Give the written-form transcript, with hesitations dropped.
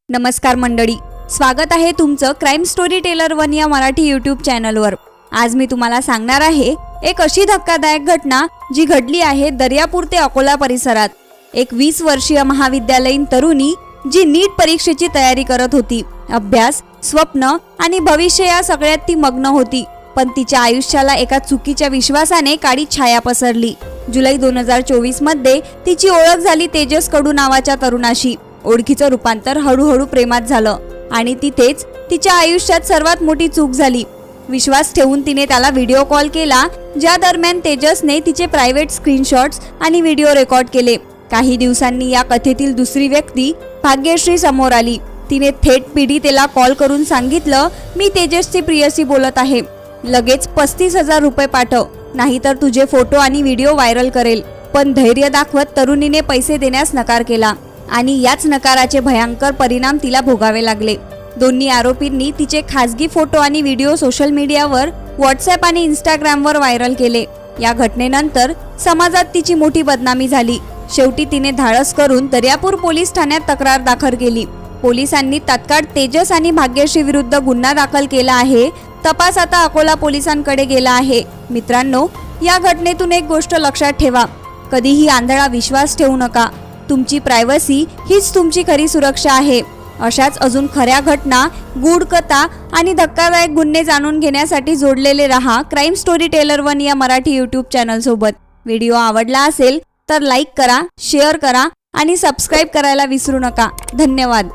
नमस्कार मंडळी, स्वागत आहे तुमचं क्राईम स्टोरी टेलर वन या मराठी यूट्यूब चॅनलवर। आज मी तुम्हाला सांगणार आहे एक अशी धक्कादायक घटना जी घडली आहे दर्यापूर ते अकोला परिसरात। एक 20 वर्षीय महाविद्यालयीन तरुणी जी नीट परीक्षेची तयारी करत होती। अभ्यास, स्वप्न आणि भविष्य या सगळ्यात ती मग्न होती, पण तिच्या आयुष्याला एका चुकीच्या विश्वासाने काळी छाया पसरली। जुलै 2024 मध्ये तिची ओळख झाली तेजस कडू नावाच्या तरुणाशी। ओळखीचं रूपांतर हळूहळू प्रेमात झालं आणि तिथेच तिच्या आयुष्यात सर्वात मोठी चूक झाली। विश्वास ठेवून तिने त्याला व्हिडिओ कॉल केला, ज्या दरम्यान तेजसने तिचे प्रायव्हेट स्क्रीनशॉट्स आणि व्हिडिओ रेकॉर्ड केले। काही दिवसांनी या कथेतील दुसरी व्यक्ती भाग्यश्री समोर आली। तिने थेट पीडितेला कॉल करून सांगितलं, मी तेजसची प्रियसी बोलत आहे, लगेच 35,000 रुपये पाठव, नाहीतर तुझे फोटो आणि व्हिडिओ व्हायरल करेल। पण धैर्य दाखवत तरुणीने पैसे देण्यास नकार केला आणि याच नकाराचे भयंकर परिणाम तिला भोगावे लागले। दोन्ही आरोपींनी तिचे खासगी फोटो आणि व्हिडिओ सोशल मीडियावर, व्हॉट्सअप आणि इंस्टाग्रामवर व्हायरल केले। या घटनेनंतर समाजात तिची मोठी बदनामी झाली। शेवटी तिने धाडस करून दर्यापूर पोलीस ठाण्यात तक्रार दाखल केली। पोलिसांनी तात्काळ तेजस आणि भाग्यश्री विरुद्ध गुन्हा दाखल केला आहे। तपास आता अकोला पोलिसांकडे गेला आहे। मित्रांनो, या घटनेतून एक गोष्ट लक्षात ठेवा, कधीही आंधळा विश्वास ठेवू नका। तुमची प्रायव्हसी हीच तुमची खरी सुरक्षा आहे। अशाच अजून खऱ्या घटना, गूढ कथा आणि धक्कादायक गुन्हे जाणून घेण्यासाठी जोडलेले रहा क्राईम स्टोरी टेलर वन या मराठी यूट्यूब चॅनल सोबत। व्हिडिओ आवडला असेल तर लाईक करा, शेअर करा आणि सबस्क्राईब करायला विसरू नका। धन्यवाद।